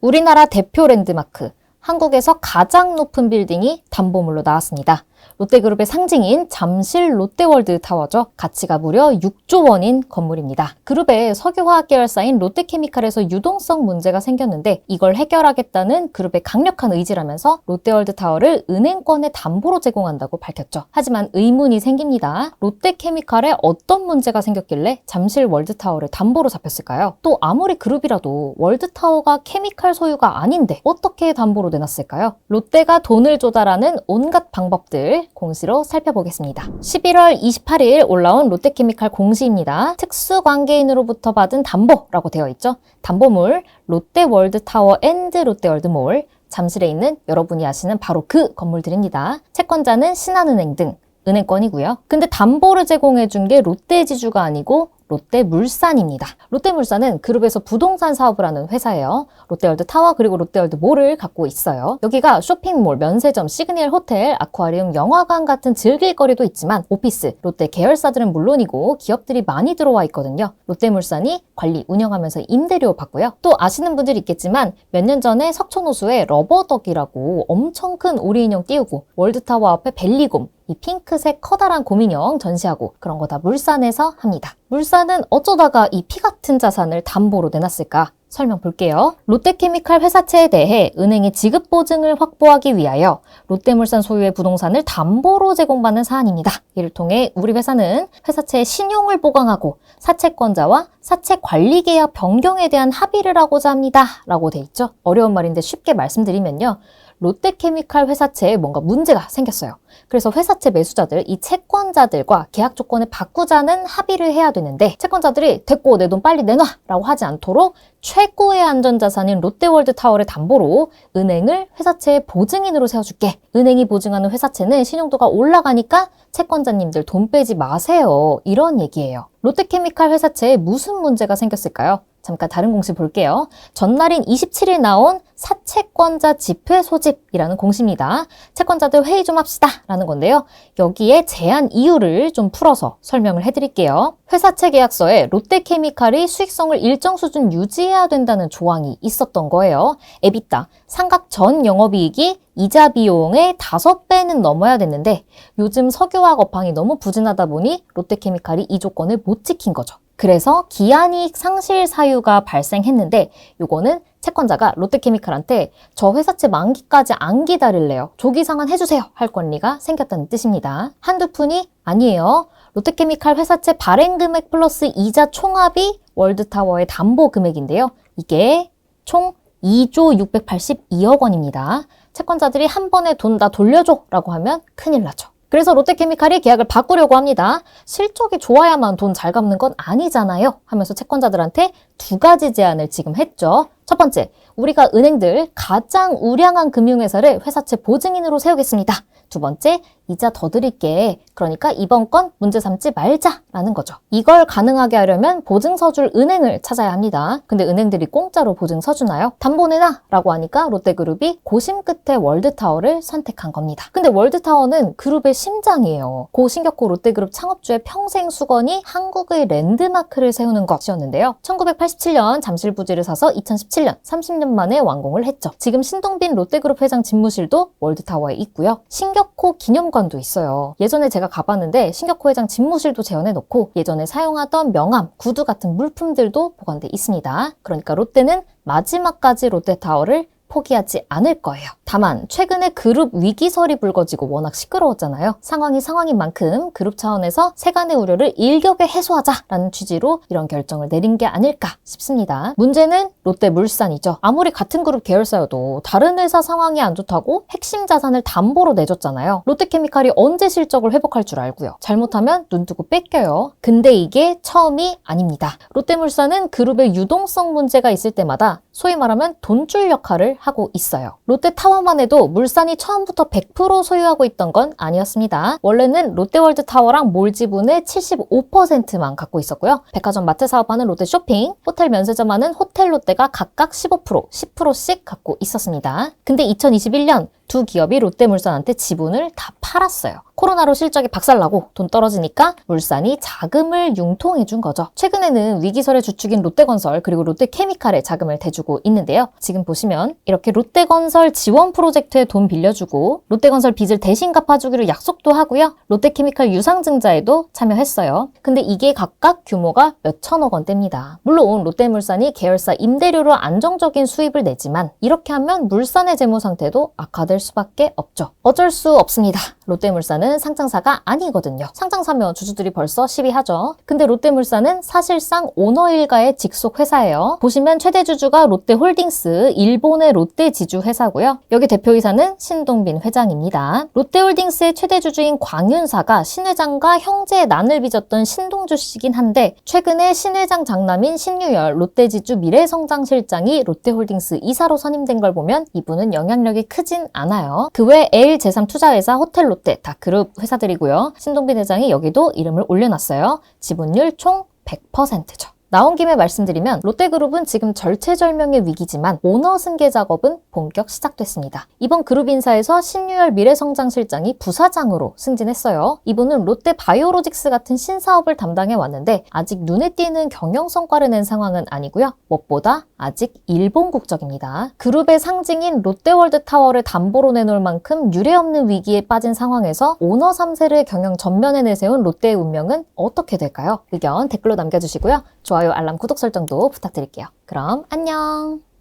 우리나라 대표 랜드마크, 한국에서 가장 높은 빌딩이 담보물로 나왔습니다. 롯데그룹의 상징인 잠실 롯데월드 타워죠. 가치가 무려 6조 원인 건물입니다. 그룹의 석유화학 계열사인 롯데케미칼에서 유동성 문제가 생겼는데 이걸 해결하겠다는 그룹의 강력한 의지라면서 롯데월드 타워를 은행권의 담보로 제공한다고 밝혔죠. 하지만 의문이 생깁니다. 롯데케미칼에 어떤 문제가 생겼길래 잠실 월드타워를 담보로 잡혔을까요? 또 아무리 그룹이라도 월드타워가 케미칼 소유가 아닌데 어떻게 담보로 내놨을까요? 롯데가 돈을 조달하는 온갖 방법들 공시로 살펴보겠습니다. 11월 28일 올라온 롯데케미칼 공시입니다. 특수관계인으로부터 받은 담보라고 되어 있죠. 담보물 롯데월드타워 앤드 롯데월드몰, 잠실에 있는 여러분이 아시는 바로 그 건물들입니다. 채권자는 신한은행 등 은행권이고요. 근데 담보를 제공해준 게 롯데지주가 아니고 롯데물산입니다. 롯데물산은 그룹에서 부동산 사업을 하는 회사예요. 롯데월드타워 그리고 롯데월드몰을 갖고 있어요. 여기가 쇼핑몰, 면세점, 시그니엘 호텔, 아쿠아리움, 영화관 같은 즐길거리도 있지만 오피스, 롯데 계열사들은 물론이고 기업들이 많이 들어와 있거든요. 롯데물산이 관리, 운영하면서 임대료 받고요. 또 아시는 분들이 있겠지만 몇 년 전에 석촌호수에 러버덕이라고 엄청 큰 오리 인형 띄우고 월드타워 앞에 벨리곰, 이 핑크색 커다란 곰인형 전시하고 그런 거 다 물산에서 합니다. 물산은 어쩌다가 이 피 같은 자산을 담보로 내놨을까? 설명 볼게요. 롯데케미칼 회사채에 대해 은행의 지급 보증을 확보하기 위하여 롯데물산 소유의 부동산을 담보로 제공받는 사안입니다. 이를 통해 우리 회사는 회사채의 신용을 보강하고 사채권자와 사채 관리 계약 변경에 대한 합의를 하고자 합니다. 라고 돼 있죠. 어려운 말인데 쉽게 말씀드리면요. 롯데케미칼 회사채에 뭔가 문제가 생겼어요. 그래서 회사채 매수자들, 이 채권자들과 계약 조건을 바꾸자는 합의를 해야 되는데 채권자들이 됐고 내 돈 빨리 내놔 라고 하지 않도록 최고의 안전자산인 롯데월드타워를 담보로 은행을 회사채의 보증인으로 세워줄게. 은행이 보증하는 회사채는 신용도가 올라가니까 채권자님들 돈 빼지 마세요. 이런 얘기예요. 롯데케미칼 회사채에 무슨 문제가 생겼을까요? 잠깐 다른 공시 볼게요. 전날인 27일 나온 사채권자 집회 소집이라는 공시입니다. 채권자들 회의 좀 합시다 라는 건데요. 여기에 제한 이유를 좀 풀어서 설명을 해드릴게요. 회사채 계약서에 롯데케미칼이 수익성을 일정 수준 유지해야 된다는 조항이 있었던 거예요. 에비타, 상각 전 영업이익이 이자 비용의 5배는 넘어야 됐는데 요즘 석유화학 업황이 너무 부진하다 보니 롯데케미칼이 이 조건을 못 지킨 거죠. 그래서 기한이익 상실 사유가 발생했는데 요거는 채권자가 롯데케미칼한테 저 회사채 만기까지 안 기다릴래요. 조기 상환 해주세요. 할 권리가 생겼다는 뜻입니다. 한두 푼이 아니에요. 롯데케미칼 회사채 발행 금액 플러스 이자 총합이 월드타워의 담보 금액인데요. 이게 총 2조 682억 원입니다. 채권자들이 한 번에 돈 다 돌려줘 라고 하면 큰일 나죠. 그래서 롯데케미칼이 계약을 바꾸려고 합니다. 실적이 좋아야만 돈 잘 갚는 건 아니잖아요 하면서 채권자들한테 두 가지 제안을 지금 했죠. 첫 번째, 우리가 은행들 가장 우량한 금융회사를 회사채 보증인으로 세우겠습니다. 두 번째, 이자 더 드릴게. 그러니까 이번 건 문제 삼지 말자라는 거죠. 이걸 가능하게 하려면 보증서 줄 은행을 찾아야 합니다. 근데 은행들이 공짜로 보증서 주나요? 담보 내놔 라고 하니까 롯데그룹이 고심 끝에 월드타워를 선택한 겁니다. 근데 월드타워는 그룹의 심장이에요. 고 신격호 롯데그룹 창업주의 평생 수건이 한국의 랜드마크를 세우는 것이었는데요. 1987년 잠실 부지를 사서 2017년 30년 만에 완공을 했죠. 지금 신동빈 롯데그룹 회장 집무실도 월드타워에 있고요. 신격호 기념관도 있어요. 예전에 제가 가봤는데 신격호 회장 집무실도 재현해놓고 예전에 사용하던 명함, 구두 같은 물품들도 보관돼 있습니다. 그러니까 롯데는 마지막까지 롯데타워를 포기하지 않을 거예요. 다만 최근에 그룹 위기설이 불거지고 워낙 시끄러웠잖아요. 상황이 상황인 만큼 그룹 차원에서 세간의 우려를 일격에 해소하자라는 취지로 이런 결정을 내린 게 아닐까 싶습니다. 문제는 롯데물산이죠. 아무리 같은 그룹 계열사여도 다른 회사 상황이 안 좋다고 핵심 자산을 담보로 내줬잖아요. 롯데케미칼이 언제 실적을 회복할 줄 알고요. 잘못하면 눈 뜨고 뺏겨요. 근데 이게 처음이 아닙니다. 롯데물산은 그룹의 유동성 문제가 있을 때마다 소위 말하면 돈줄 역할을 하고 있어요. 롯데타워만 해도 물산이 처음부터 100% 소유하고 있던 건 아니었습니다. 원래는 롯데월드타워랑 몰 지분의 75%만 갖고 있었고요. 백화점 마트 사업하는 롯데쇼핑, 호텔 면세점 하는 호텔롯데가 각각 15%, 10%씩 갖고 있었습니다. 근데 2021년 두 기업이 롯데물산한테 지분을 다 팔았어요. 코로나로 실적이 박살나고 돈 떨어지니까 물산이 자금을 융통해 준 거죠. 최근에는 위기설의 주축인 롯데건설 그리고 롯데케미칼에 자금을 대주고 있는데요. 지금 보시면 이렇게 롯데건설 지원 프로젝트에 돈 빌려주고 롯데건설 빚을 대신 갚아주기로 약속도 하고요. 롯데케미칼 유상증자에도 참여했어요. 근데 이게 각각 규모가 몇천억 원대입니다. 물론 롯데물산이 계열사 임대료로 안정적인 수입을 내지만 이렇게 하면 물산의 재무 상태도 악화될 수밖에 없죠. 어쩔 수 없습니다. 롯데물산은 상장사가 아니거든요. 상장사면 주주들이 벌써 시비하죠. 근데 롯데물산은 사실상 오너 일가의 직속 회사예요. 보시면 최대 주주가 롯데홀딩스, 일본의 롯데지주 회사고요. 여기 대표이사는 신동빈 회장입니다. 롯데홀딩스의 최대 주주인 광윤사가 신 회장과 형제의 난을 빚었던 신동주 씨긴 한데 최근에 신 회장 장남인 신유열 롯데지주 미래성장실장이 롯데홀딩스 이사로 선임된 걸 보면 이분은 영향력이 크진 않아요. 그 외 L-제3투자회사 호텔롯데 다 그룹 회사들이고요. 신동빈 회장이 여기도 이름을 올려놨어요. 지분율 총 100%죠. 나온 김에 말씀드리면 롯데그룹은 지금 절체절명의 위기지만 오너 승계 작업은 본격 시작됐습니다. 이번 그룹 인사에서 신유열 미래성장실장이 부사장으로 승진했어요. 이분은 롯데바이오로직스 같은 신사업을 담당해 왔는데 아직 눈에 띄는 경영 성과를 낸 상황은 아니고요. 무엇보다 아직 일본 국적입니다. 그룹의 상징인 롯데월드타워를 담보로 내놓을 만큼 유례없는 위기에 빠진 상황에서 오너 3세를 경영 전면에 내세운 롯데의 운명은 어떻게 될까요? 의견 댓글로 남겨주시고요. 좋아요, 알람, 구독 설정도 부탁드릴게요. 그럼 안녕!